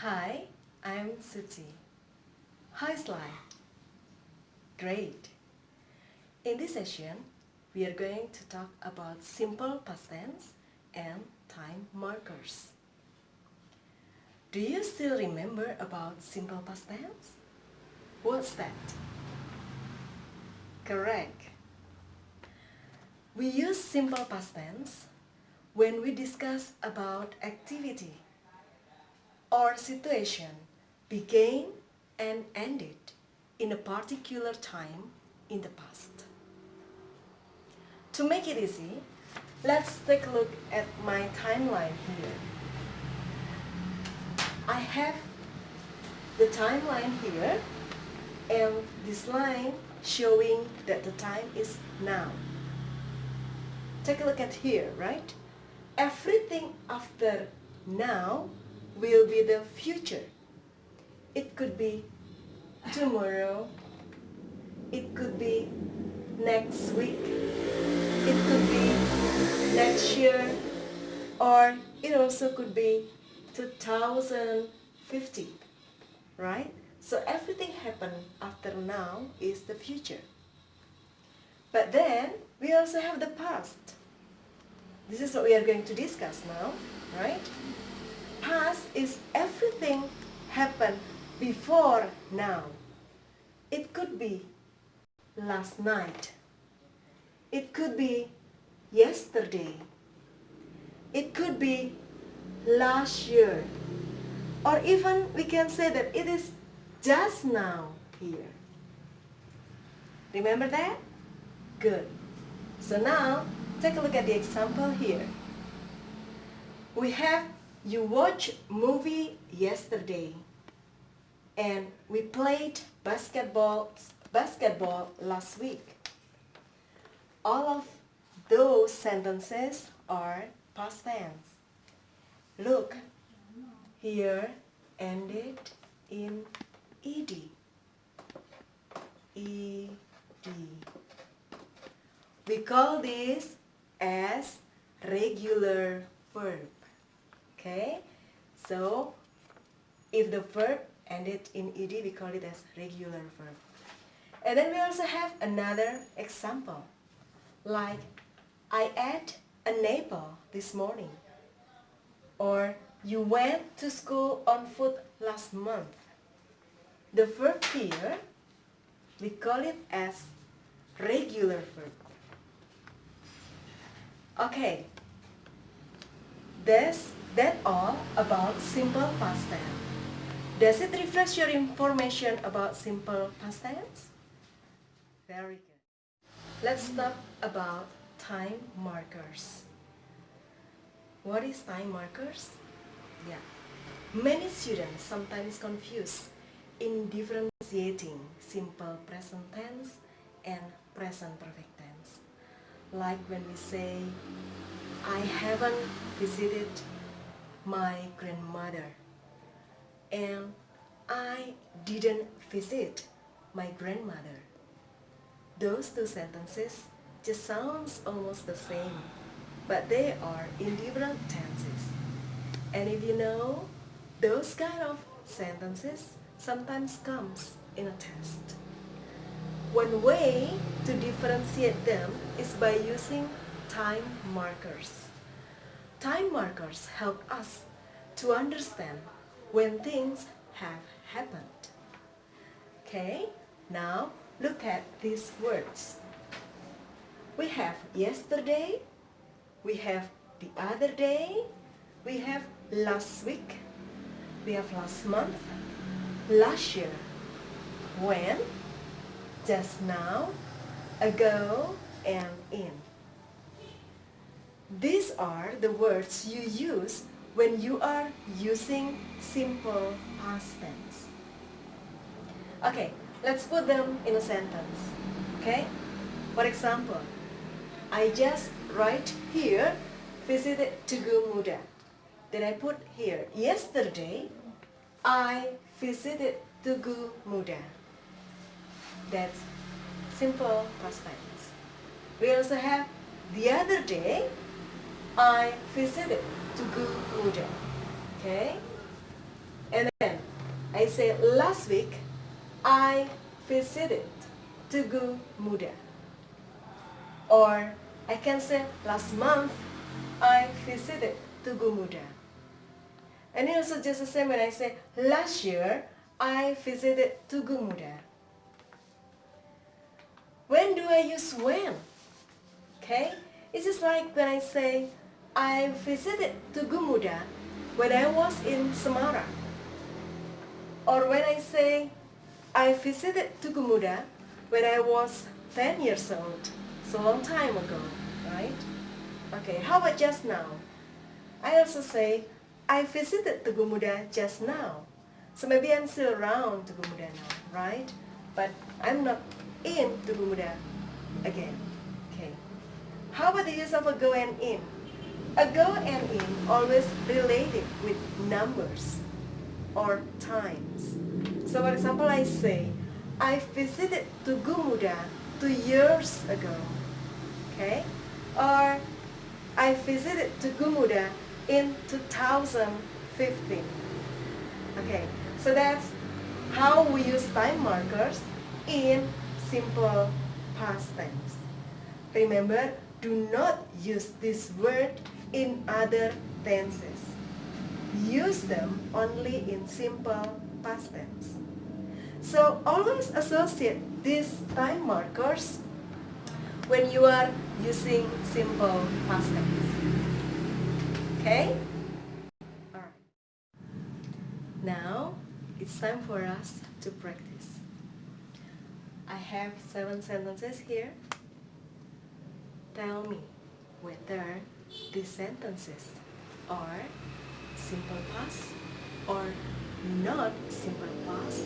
Hi, I'm Suchi. How's life? Great. In this session, we are going to talk about simple past tense and time markers. Do you still remember about simple past tense? What's that? Correct. We use simple past tense when we discuss about activity or situation began and ended in a particular time in the past. To make it easy, let's take a look at my timeline here. I have the timeline here and this line showing that the time is now. Take a look at here, right? Everything after now will be the future. It could be tomorrow, it could be next week, it could be next year, or it also could be 2050, right? So everything happened after now is the future. But then we also have the past. This is what we are going to discuss now, right? Past is everything happened before now. It could be last night. It could be yesterday. It could be last year. Or even we can say that it is just now here. Remember that? Good. So now, take a look at the example here. We have you watched movie yesterday and we played basketball last week. All of those sentences are past tense. Look, here ended in ed. Ed. We call this as regular verb. Okay, so if the verb ended in ed, we call it as regular verb. And then we also have another example, like I ate an apple this morning, or you went to school on foot last month. The verb here, we call it as regular verb. Okay, that's all about simple past tense. Does it refresh your information about simple past tense? Very good. Let's talk about time markers. What is time markers? Yeah. Many students sometimes confuse in differentiating simple present tense and present perfect tense. Like when we say, I haven't visited my grandmother, and I didn't visit my grandmother. Those two sentences just sounds almost the same, but they are in different tenses. And if you know, those kind of sentences sometimes comes in a test. One way to differentiate them is by using time markers. Time markers help us to understand when things have happened. Okay, now look at these words. We have yesterday, we have the other day, we have last week, we have last month, last year, when, just now, ago, and in. These are the words you use when you are using simple past tense. Okay, let's put them in a sentence. Okay? For example, I just write here, visited Tugu Muda. Then I put here, yesterday, I visited Tugu Muda. That's simple past tense. We also have the other day, I visited Tugu Muda. Okay? And then I say last week I visited Tugu Muda. Or I can say last month I visited Tugu Muda. And it's also just the same when I say last year I visited Tugu Muda. When do I use when? Okay? It's just like when I say I visited Tugu Muda when I was in Semarang. Or when I say I visited Tugu Muda when I was 10 years old. So a long time ago, right? Okay, how about just now? I also say I visited Tugu Muda just now. So maybe I'm still around Tugu Muda now, right? But I'm not in Tugu Muda again. Okay. How about the use of a go and in? A go and in always related with numbers or times. So for example, I say, I visited Tugu Muda 2 years ago. Okay? Or I visited Tugu Muda in 2015. Okay, so that's how we use time markers in simple past tense. Remember, do not use this word in other tenses. Use them only in simple past tense. So always associate these time markers when you are using simple past tense. Okay? Alright. Now, it's time for us to practice. I have 7 sentences here. Tell me whether these sentences are simple past or not simple past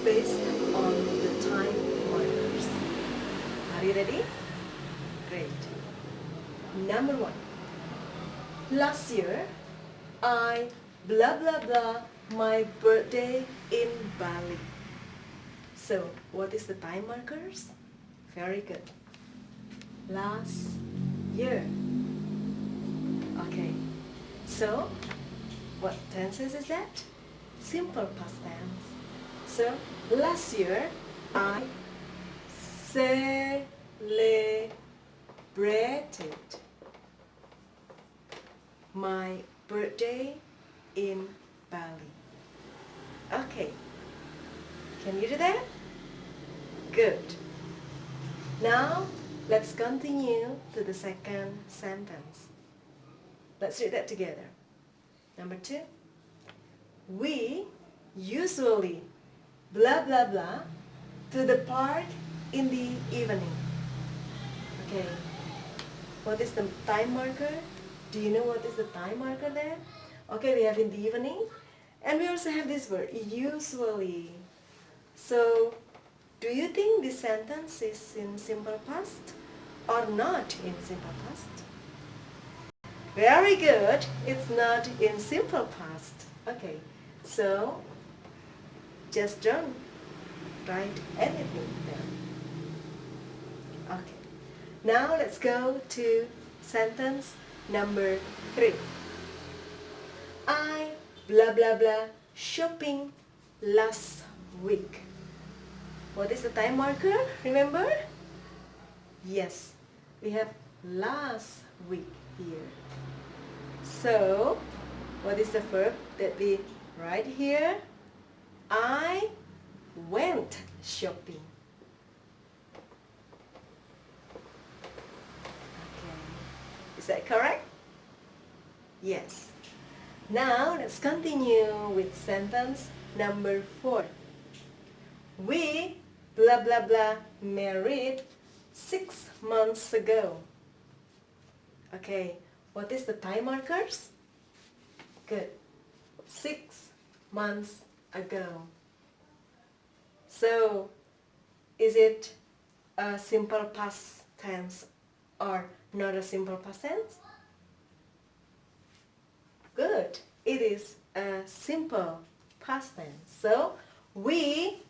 based on the time markers. Are you ready? Great. Number 1. Last year, I blah blah blah my birthday in Bali. So, what is the time markers? Very good. Last year. Okay. So, what tenses is that? Simple past tense. So, last year, I celebrated my birthday in Bali. Okay. Can you do that? Good. Now, let's continue to the second sentence. Let's read that together. Number 2. We usually blah blah blah to the park in the evening. Okay. What is the time marker? Do you know what is the time marker there? Okay, we have in the evening. And we also have this word, usually. So, do you think this sentence is in simple past or not in simple past? Very good. It's not in simple past. Okay, so just don't write anything there. Okay, now let's go to sentence number 3. I blah blah blah shopping last week. What is the time marker? Remember? Yes, we have last week here. So, what is the verb that we write here? I went shopping. Okay. Is that correct? Yes. Now, let's continue with sentence number 4. We blah blah blah married 6 months ago. Okay, what is the time markers? Good. 6 months ago. So, is it a simple past tense or not a simple past tense? Good. It is a simple past tense. So, we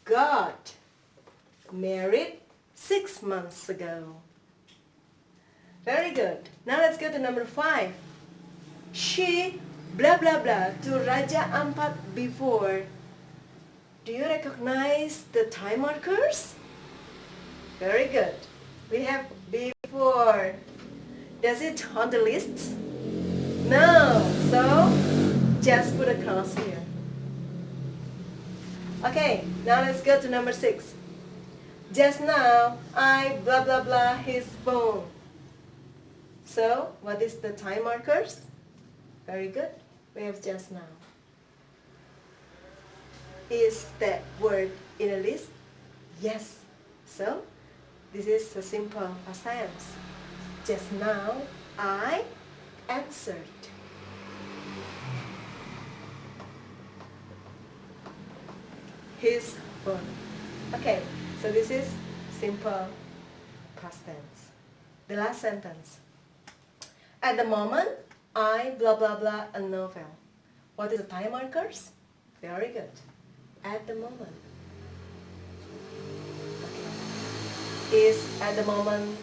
got married 6 months ago. Very good. Now let's go to number 5. She blah blah blah to Raja Ampat before. Do you recognize the time markers? Very good. We have before. Does it on the list? No. So just put a cross here. Okay, now let's go to number 6. Just now, I blah blah blah his phone. So, what is the time markers? Very good. We have just now. Is that word in a list? Yes. So, this is a simple past tense. Just now, I answered. His phone. Okay, so this is simple past tense. The last sentence. At the moment, I blah blah blah a novel. What is the time markers? Very good. At the moment. Okay. Is at the moment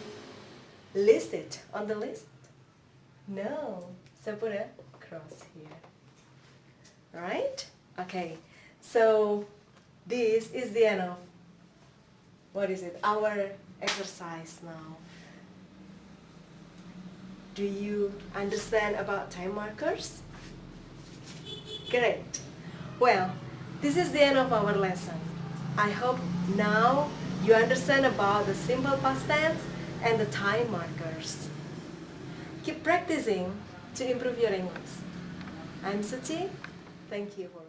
listed on the list? No. So put a cross here. Right? Okay. So this is the end of our exercise now. Do you understand about time markers? Great. Well, this is the end of our lesson. I hope now you understand about the simple past tense and the time markers. Keep practicing to improve your English. I'm Suchi. Thank you for